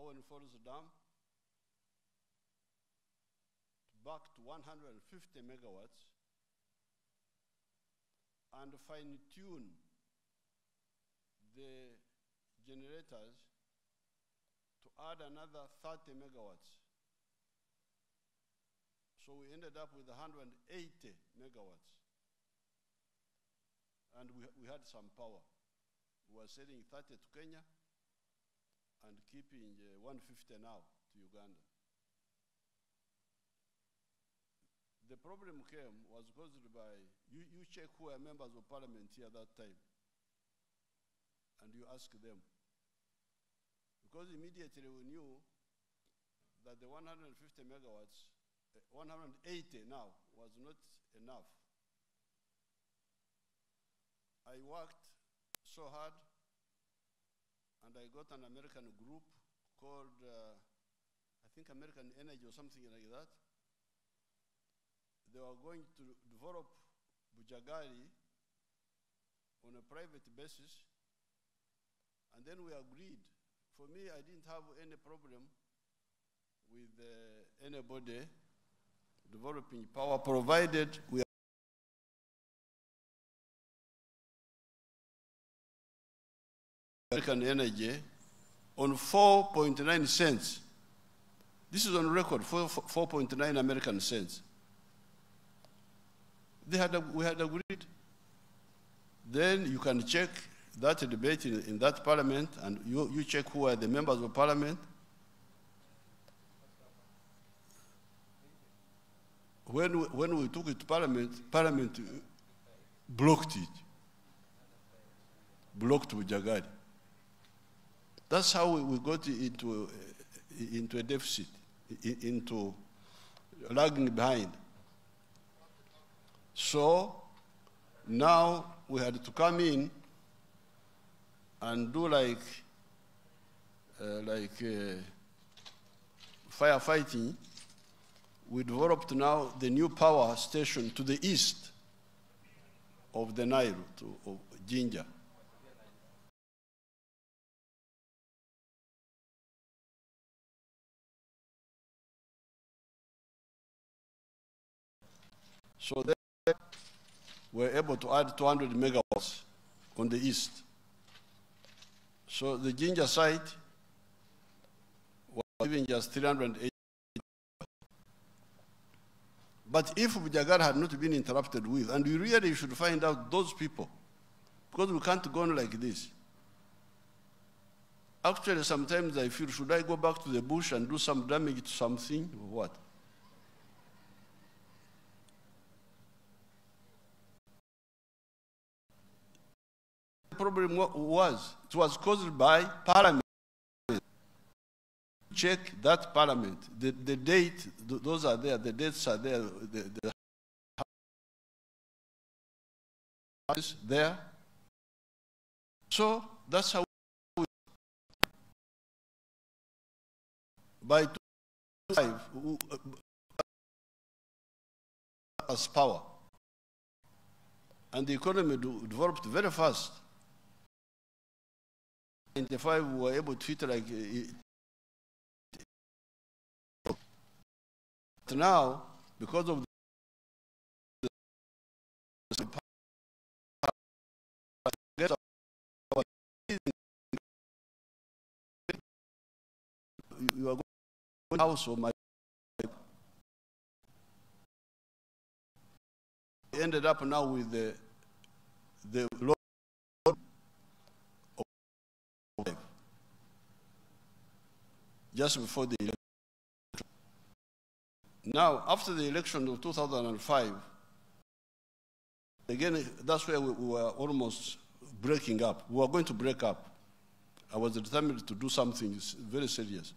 Owen Falls Dam back to 150 megawatts and fine-tune the generators to add another 30 megawatts. So we ended up with 180 megawatts. And we had some power. We were selling 30 to Kenya and keeping 150 now to Uganda. The problem was caused by, you check who are members of parliament here at that time, and you ask them. Because immediately we knew that the 150 megawatts, 180 now, was not enough. I worked so hard, and I got an American group called, I think American Energy or something like that. They were going to develop Bujagari on a private basis, and then we agreed. For me, I didn't have any problem with anybody developing power, provided we American Energy on 4.9 cents. This is on record, 4.9 American cents. We had agreed. Then you can check that debate in that parliament, and you check who are the members of parliament. When we took it to parliament blocked it. Blocked Bujagari. That's how we got into a deficit, into lagging behind. So now we had to come in and do like firefighting. We developed now the new power station to the east of the Nile, of Jinja. So then we're able to add 200 megawatts on the east. So the Jinja site was giving just 380. But if Bujagari had not been interrupted with, and we really should find out those people, because we can't go on like this. Actually, sometimes I feel, should I go back to the bush and do some damage to something, or what? The problem was, it was caused by parliament. Check that parliament. The date, those are there, the dates are there, the is there. So that's how we, by 2005, as power. And the economy developed very fast. In 1995, we were able to hit like now, because of the you are going to house of my ended up now with the law of just before the election. Now, after the election of 2005, again, that's where we were almost breaking up. We were going to break up. I was determined to do something very serious.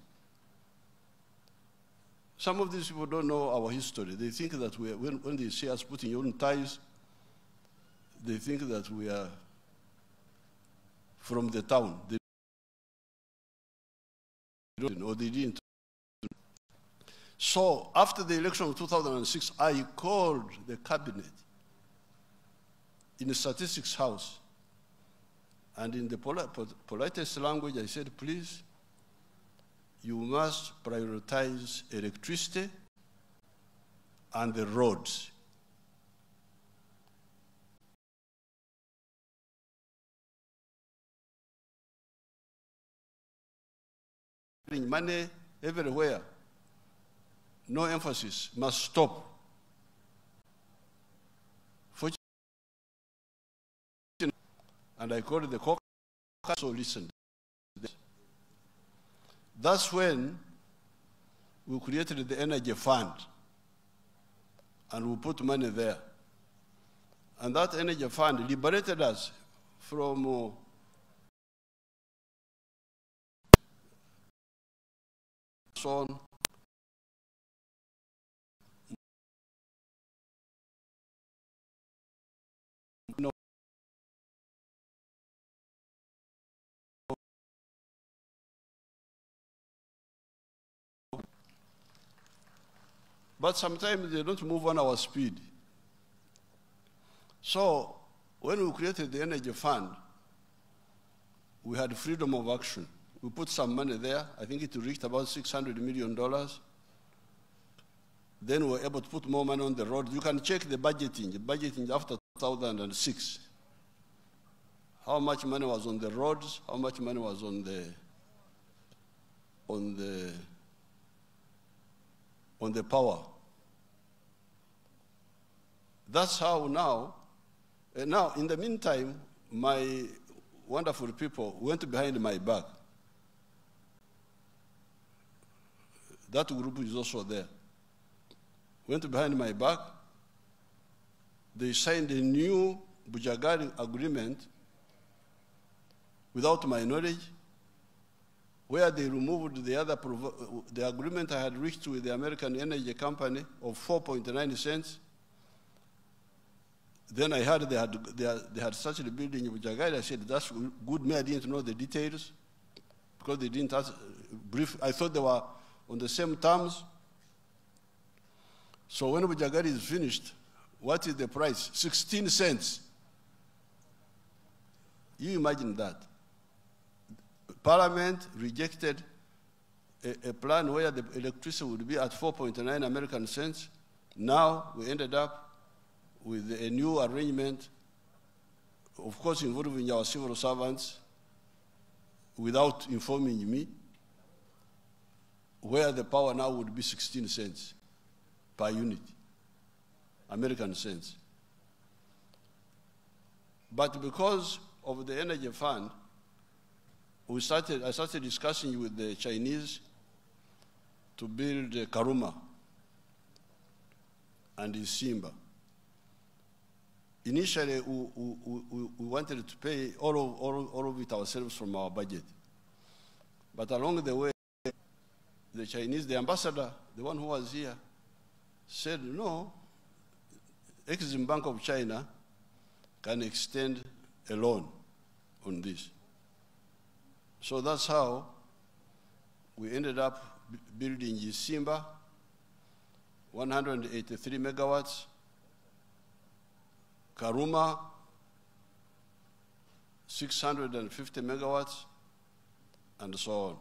Some of these people don't know our history. They think that when they see us putting on ties, they think that we are from the town. Or they didn't. So after the election of 2006, I called the cabinet in the statistics house. And in the politest language, I said, please, you must prioritize electricity and the roads. Money everywhere, no emphasis, must stop. And I called the caucus, so listened. That's when we created the energy fund, and we put money there. And that energy fund liberated us from so on. But sometimes they don't move on our speed. So when we created the energy fund, we had freedom of action. We put some money there. I think it reached about $600 million. Then we were able to put more money on the road. You can check the budgeting after 2006. How much money was on the roads, how much money was on the power. That's how now in the meantime, my wonderful people went behind my back. That group is also there. Went behind my back. They signed a new Bujagari agreement without my knowledge, where they removed the agreement I had reached with the American Energy Company of 4.9 cents. Then I heard they had started building in Bujagari. I said, that's good. Me, I didn't know the details because they didn't brief. I thought they were on the same terms. So when Bujagari is finished, what is the price? 16 cents. You imagine that. Parliament rejected a plan where the electricity would be at 4.9 American cents. Now we ended up with a new arrangement, of course involving our civil servants, without informing me, where the power now would be 16 cents per unit, American cents. But because of the energy fund, I started discussing with the Chinese to build Karuma and Isimba. Initially, we wanted to pay all of it ourselves from our budget. But along the way, the Chinese, the ambassador, the one who was here, said, no, Exim Bank of China can extend a loan on this. So that's how we ended up building Isimba, 183 megawatts, Karuma, 650 megawatts, and so on.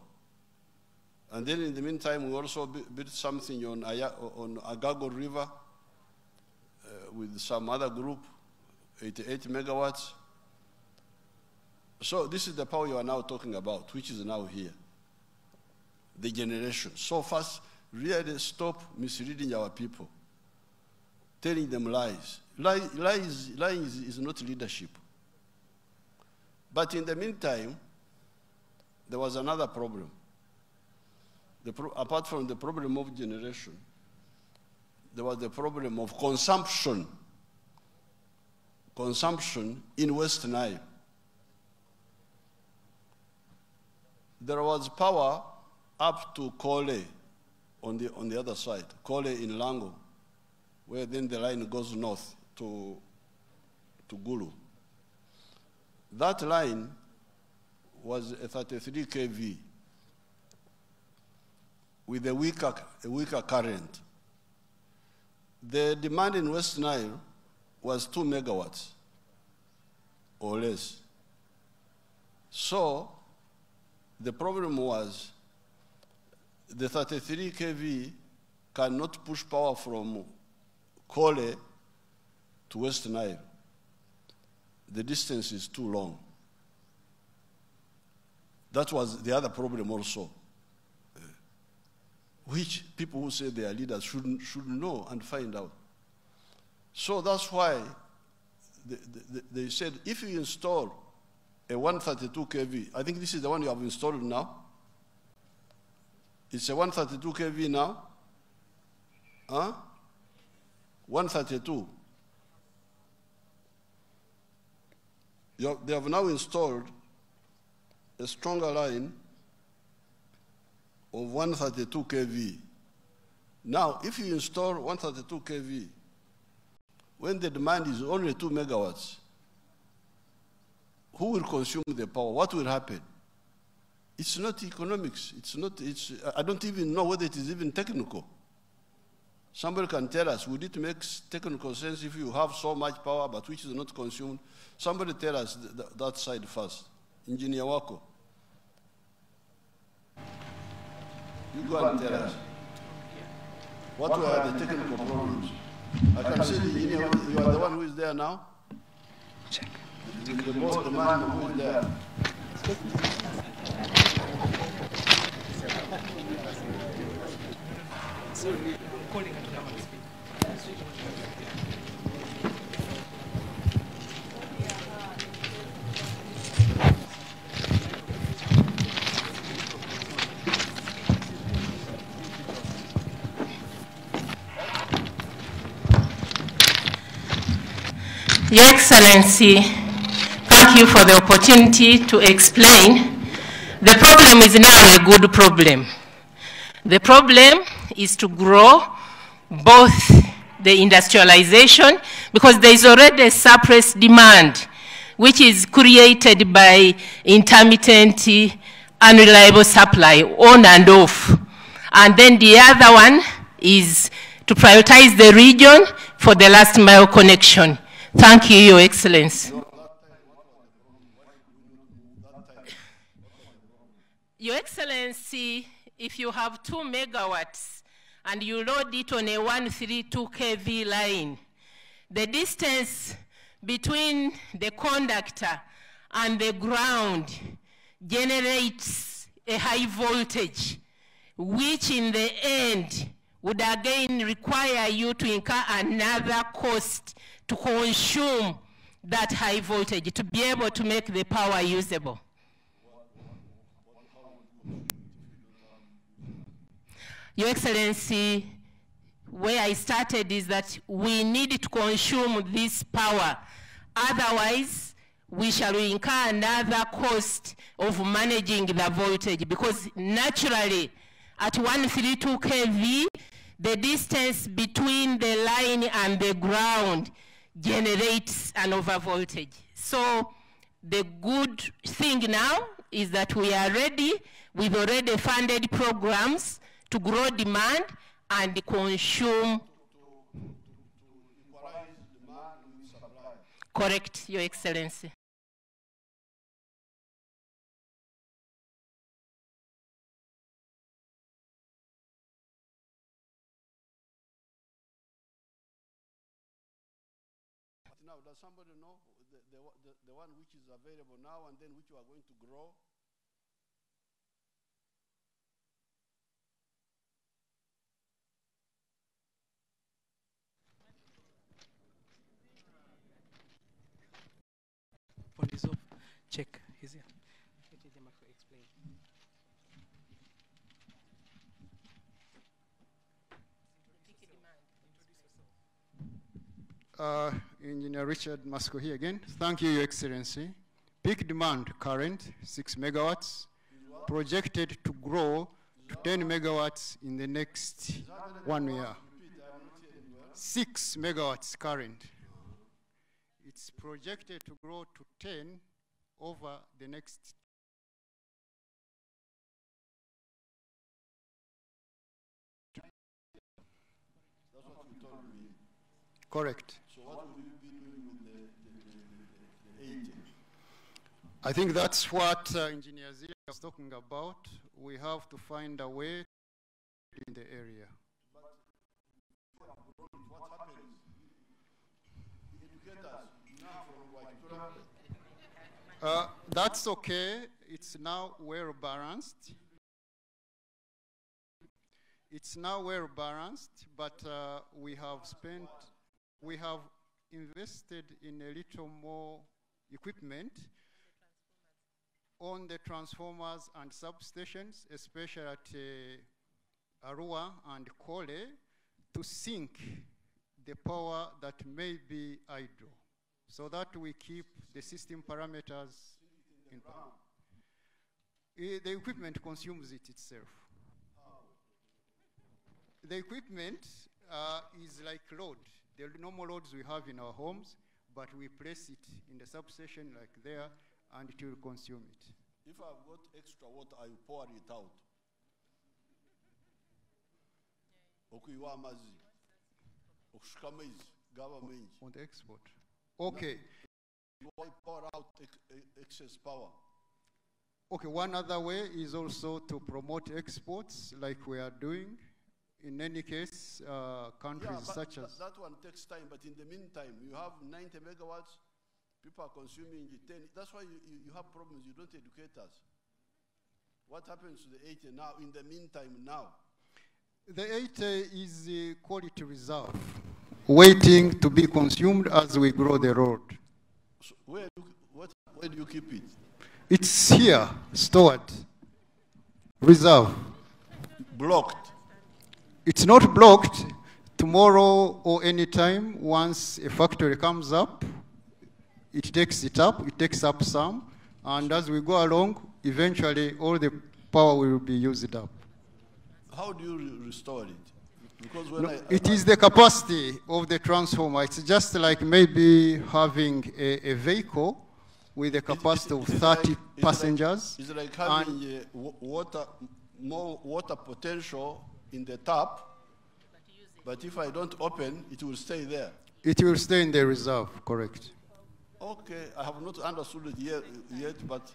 And then in the meantime, we also built something on Agago River with some other group, 88 megawatts. So this is the power you are now talking about, which is now here. The generation. So first, really stop misleading our people, telling them lies. Lying is not leadership. But in the meantime, there was another problem. Apart from the problem of generation, there was the problem of consumption. Consumption in West Nile. There was power up to Kole on the other side, Kole in Lango, where then the line goes north to Gulu. That line was a 33 kV with a weaker current. The demand in West Nile was 2 megawatts or less. So the problem was the 33 kV cannot push power from Kole to West Nile. The distance is too long. That was the other problem also, which people who say they are leaders should know and find out. So that's why they said if you install a 132 kV, I think this is the one you have installed now. It's a 132 kV now. Huh? 132. They have now installed a stronger line of 132 kV. Now, if you install 132 kV, when the demand is only 2 megawatts, who will consume the power? What will happen? It's not economics. I don't even know whether it is even technical. Somebody can tell us, would it make technical sense if you have so much power but which is not consumed? Somebody tell us that side first. Engineer Wako. You go and tell us. What were the technical problems? I can see the engineer, you are the one who is there now? Check. The most demanding who is there. Your Excellency, thank you for the opportunity to explain. The problem is now a good problem. The problem is to grow both the industrialization, because there is already a suppressed demand, which is created by intermittent, unreliable supply, on and off. And then the other one is to prioritize the region for the last mile connection. Thank you, Your Excellency. Your Excellency, if you have 2 megawatts and you load it on a 132 kV line, the distance between the conductor and the ground generates a high voltage, which in the end would again require you to incur another cost to consume that high voltage to be able to make the power usable. Your Excellency, where I started is that we need to consume this power. Otherwise, we shall incur another cost of managing the voltage, because naturally at 132 kV, the distance between the line and the ground generates an overvoltage. So the good thing now is that we are ready with already funded programs to grow demand and consume. Correct, Your Excellency. Now, does somebody know the one which is available now and then which you are going to grow? Point is off. Check. He's here. Engineer Richard Masco here again. Thank you, Your Excellency. Peak demand current 6 megawatts, projected to grow to 10 megawatts in the next 1 year. 6 megawatts current. It's projected to grow to 10 over the next . That's what you told me. Correct. So what will you be doing with the 80? I think that's what Engineer Zia was talking about. We have to find a way in the area. What happens? The educators now from Victoria. That's okay. It's now well balanced. It's now well balanced, but we have invested in a little more equipment on the transformers and substations, especially at Arua and Kole, to sink the power that may be idle, so that we keep the system parameters in power. The equipment consumes it itself. The equipment is like load. The normal loads we have in our homes, but we place it in the substation like there, and it will consume it. If I've got extra water, I pour it out. Okuiwa amazi. Okushuka amaizi, gaba mengi. On the export. Okay. Why pour out excess power? Okay, one other way is also to promote exports like we are doing. In any case, countries such as... That one takes time, but in the meantime, you have 90 megawatts, people are consuming 10. That's why you have problems, you don't educate us. What happens to the 80 now, in the meantime now? The 80 is a quality reserve, waiting to be consumed as we grow the road. So where do you keep it? It's here, stored, reserve. Blocked. It's not blocked. Tomorrow or any time, once a factory comes up, it takes it up, it takes up some, and as we go along, eventually all the power will be used up. How do you restore it? Because when it is the capacity of the transformer. It's just like maybe having a vehicle with a capacity of 30 passengers. It's like having more water potential in the tap, but if I don't open, it will stay there. It will stay in the reserve, correct. Okay, I have not understood it yet, but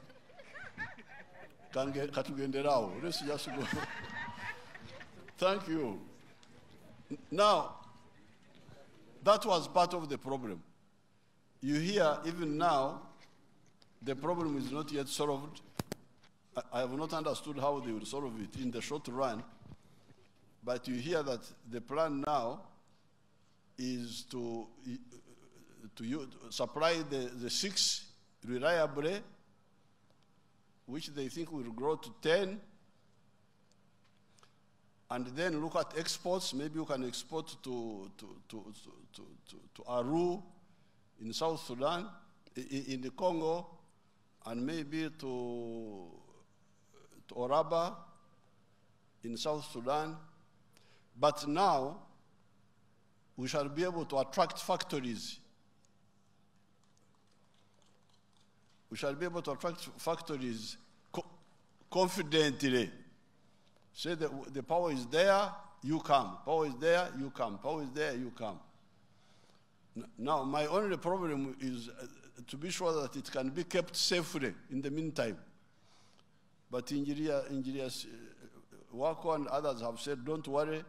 let's just go. Thank you. Now, that was part of the problem. You hear, even now, the problem is not yet solved. I have not understood how they will solve it in the short run, but you hear that the plan now is to supply the 6 reliably, which they think will grow to 10, and then look at exports. Maybe you can export to Aru in South Sudan, in the Congo, and maybe to Oraba in South Sudan. But now, we shall be able to attract factories. We shall be able to attract factories confidently. Say that the power is there, you come. Power is there, you come. Power is there, you come. Now, my only problem is to be sure that it can be kept safely in the meantime. But engineers, Wako and others have said, don't worry.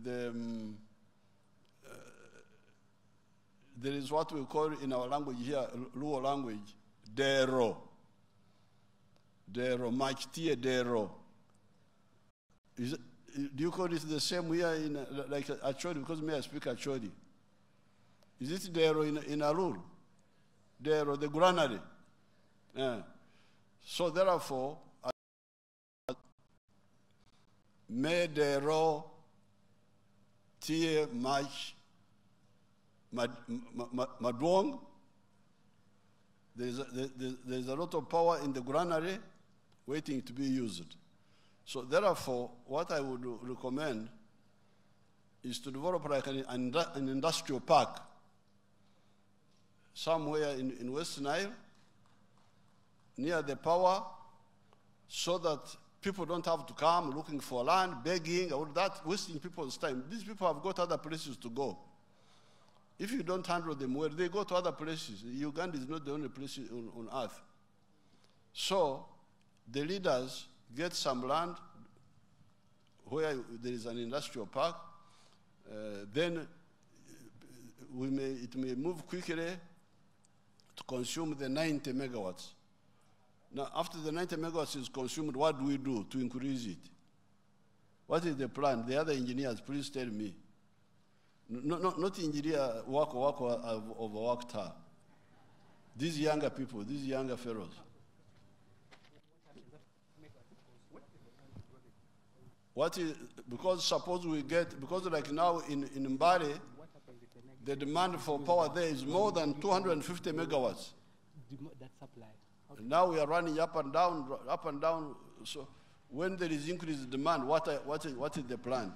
There is what we call in our language here, Luo language, dero. Dero, machtie dero. Do you call it the same here in like Acholi? Because me, I speak Acholi. Is it dero in Arur? Dero, the granary. So therefore, me dero tie mach madwong. There's a lot of power in the granary waiting to be used. So therefore, what I would recommend is to develop like an industrial park somewhere in West Nile, near the power, so that people don't have to come looking for land, begging, all that, wasting people's time. These people have got other places to go. If you don't handle them well, they go to other places. Uganda is not the only place on earth. So the leaders get some land, where there is an industrial park, then it may move quickly to consume the 90 megawatts. Now, after the 90 megawatts is consumed, what do we do to increase it? What is the plan? The other engineers, please tell me. Not engineer work overworked her. These younger people, these younger fellows. What is, because suppose we get, because like now in Mbale, the demand for power there is more than 250 megawatts. That supply. Okay. Now we are running up and down. So when there is increased demand, what is the plan?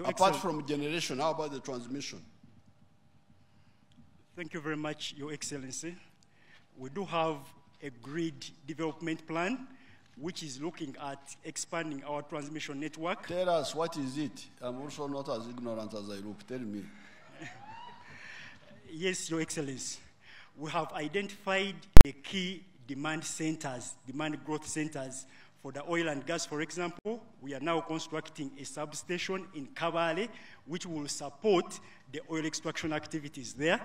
Apart from generation, how about the transmission? Thank you very much, Your Excellency. We do have a grid development plan which is looking at expanding our transmission network. Tell us, what is it? I'm also not as ignorant as I look. Tell me. Yes, Your Excellency. We have identified the key demand centers, demand growth centers. For the oil and gas, for example, we are now constructing a substation in Kabale, which will support the oil extraction activities there.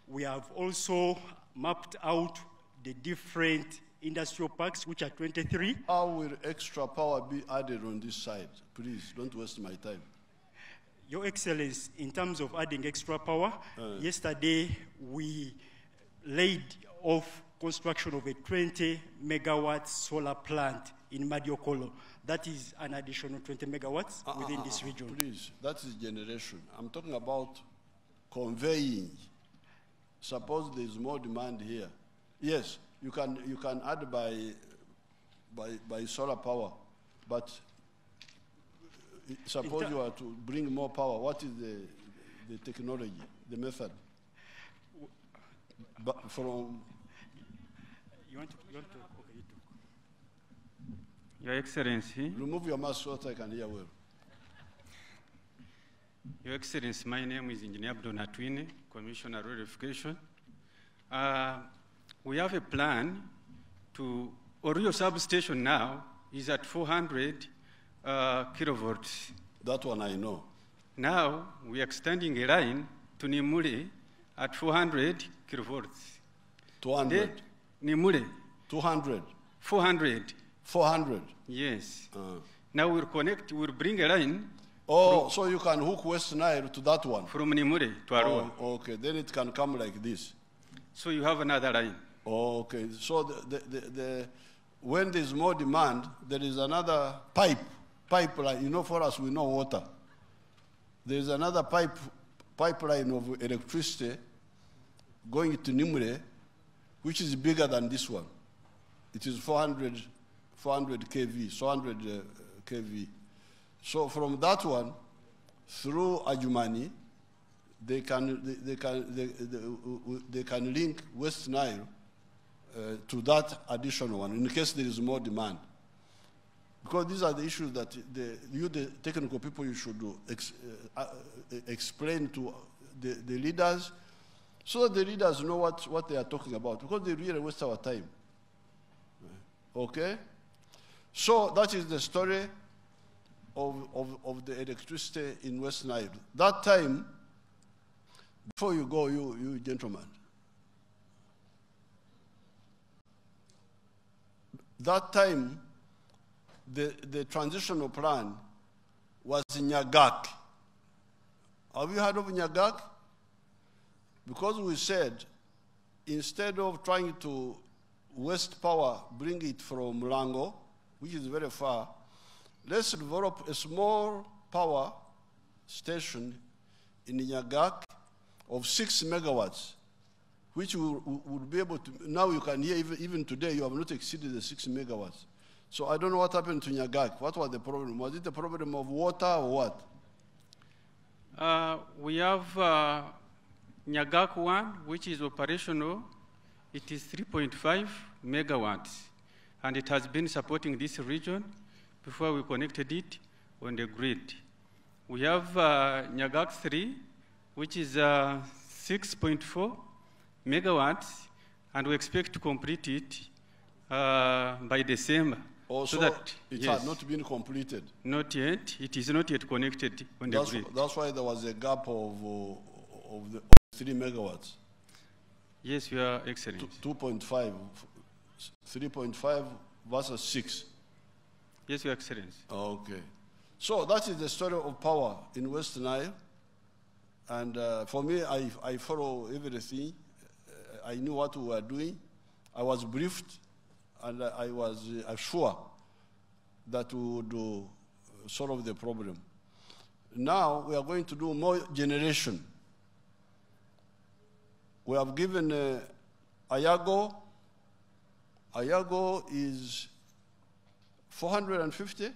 We have also mapped out the different industrial parks, which are 23. How will extra power be added on this side? Please, don't waste my time. Your Excellency, in terms of adding extra power, yesterday we laid off construction of a 20 megawatt solar plant in Madiokolo. That is an additional 20 megawatts within this region. Please, that is generation. I'm talking about conveying. Suppose there is more demand here. Yes, you can add by solar power, but suppose you are to bring more power. What is the technology, the method? But from you want to okay, you talk. Your Excellency. Remove your mask so that I can hear well. Your Excellency, my name is Engineer Abdonatwine, Commissioner Road Education. We have a plan to, Orio substation now is at 400 kilovolts. That one I know. Now we are extending a line to Nimule at 400 kilovolts. 200? Nimule. 200? 400. 400? Yes. Now we'll bring a line. Oh, so you can hook West Nile to that one? From Nimule to Arua. Oh, okay, then it can come like this. So you have another line. Oh, okay, so when there's more demand, there is another pipeline. You know, for us, we know water. There's another pipeline of electricity going to Nimule, which is bigger than this one. It is 400 kV, 400 kV. So from that one, through Ajumani, they can link West Nile to that additional one in case there is more demand. Because these are the issues that the technical people, you should do, explain to the leaders, so that the leaders know what they are talking about, because they really waste our time. Okay? So that is the story of the electricity in West Nile. That time, before you go, you gentlemen, that time, the transitional plan was in Nyagak. Have you heard of Nyagak? Because we said, instead of trying to waste power, bring it from Mulango, which is very far, let's develop a small power station in Nyagak of 6 megawatts, which will be able to, now you can hear even today, you have not exceeded the 6 megawatts. So I don't know what happened to Nyagak. What was the problem? Was it a problem of water or what? We have Nyagak 1, which is operational. It is 3.5 megawatts, and it has been supporting this region before we connected it on the grid. We have Nyagak 3, which is 6.4 megawatts, and we expect to complete it by December. Also, so that it yes, had not been completed. not yet. It is not yet connected on the grid. That's why there was a gap of 3 megawatts. Yes, Your Excellency. 2.5, 3.5 versus 6. Yes, Your Excellency. Okay. So that is the story of power in West Nile. And for me, I follow everything. I knew what we were doing. I was briefed, and I was sure that we would solve the problem. Now we are going to do more generation. We have given Ayago. Ayago is 450.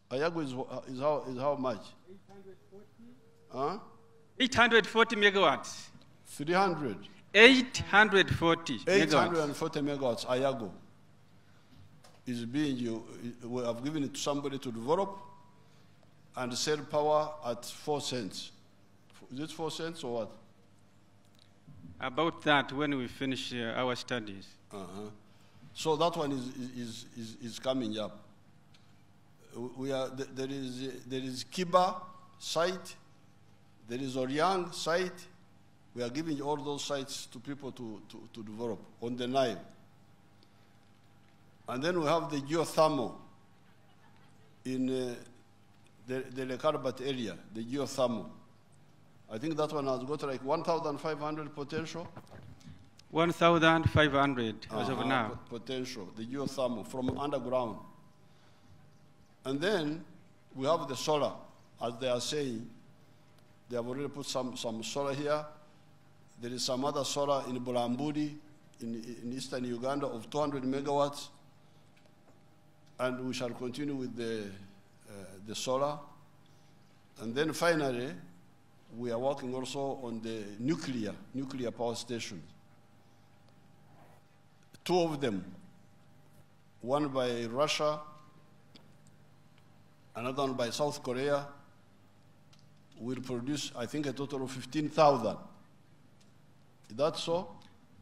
Ayago is how much? 840 megawatts. 300. 840 megawatts. 840 megawatts, Ayago, is being, we have given it to somebody to develop and sell power at 4 cents. Is it 4 cents or what? About that when we finish our studies. So that one is coming up. There is Kiba site, there is Oriang site. We are giving all those sites to people to develop on the Nile. And then we have the geothermal in the Lekarbat area, the geothermal. I think that one has got like 1,500 potential. 1,500 as of now. Potential, the geothermal from underground. And then we have the solar, as they are saying. They have already put some solar here. There is some other solar in Bulambudi, in eastern Uganda, of 200 megawatts. And we shall continue with the solar. And then finally, we are working also on the nuclear power stations. 2 of them, one by Russia, another one by South Korea, will produce, I think, a total of 15,000. Is that so?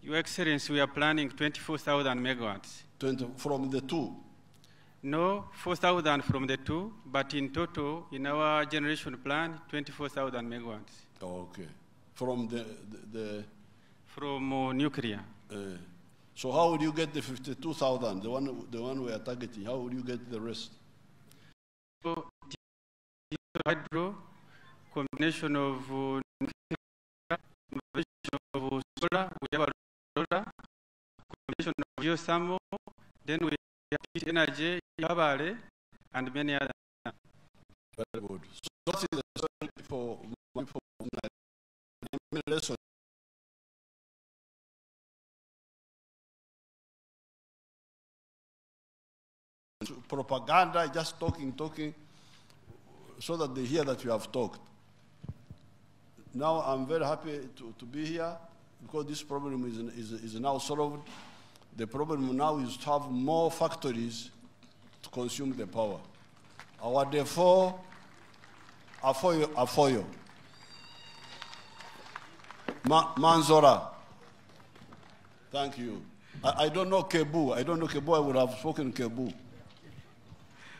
Your Excellency, we are planning 24,000 megawatts. 20 from the 2? No, 4,000 from the 2, but in total, in our generation plan, 24,000 megawatts. Oh, okay. From the From nuclear. So how would you get the 52,000, the one we are targeting? How would you get the rest? So, hydro, combination of nuclear, combination of solar, we have a solar, combination of geothermal, then we have heat energy, and many other. Very good. So that is the story for lesson. Propaganda, just talking, so that they hear that you have talked. Now I'm very happy to be here because this problem is now solved. The problem now is to have more factories to consume the power. Our therefore, Afoyo. Manzora. Thank you. I don't know Kebu. I would have spoken Kebu.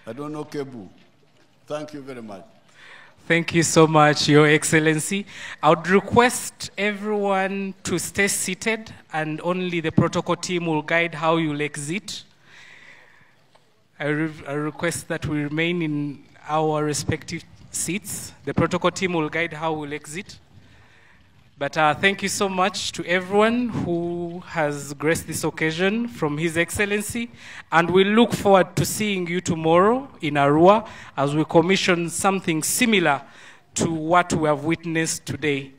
I don't know Kebu. Thank you very much. Thank you so much, Your Excellency. I would request everyone to stay seated, and only the protocol team will guide how you'll exit. I request that we remain in our respective seats. The protocol team will guide how we'll exit. But thank you so much to everyone who has graced this occasion from His Excellency. And we look forward to seeing you tomorrow in Arua as we commission something similar to what we have witnessed today.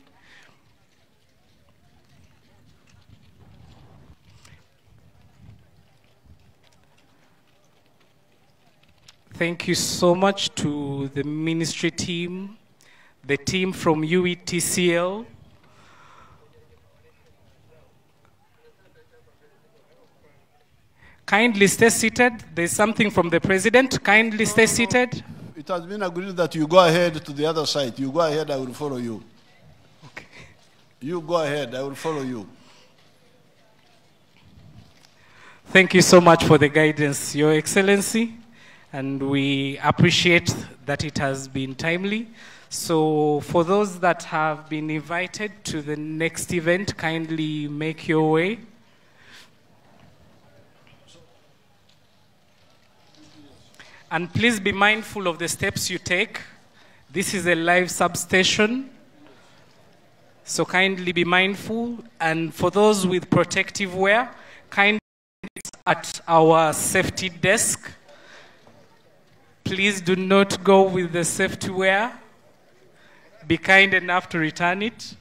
Thank you so much to the ministry team, the team from UETCL, kindly stay seated. There's something from the president. Kindly stay seated. It has been agreed that you go ahead to the other side. You go ahead, I will follow you. Okay. You go ahead, I will follow you. Thank you so much for the guidance, Your Excellency, and we appreciate that it has been timely. So for those that have been invited to the next event, kindly make your way. And please be mindful of the steps you take. This is a live substation, so kindly be mindful. And for those with protective wear, kindly at our safety desk. Please do not go with the safety wear. Be kind enough to return it.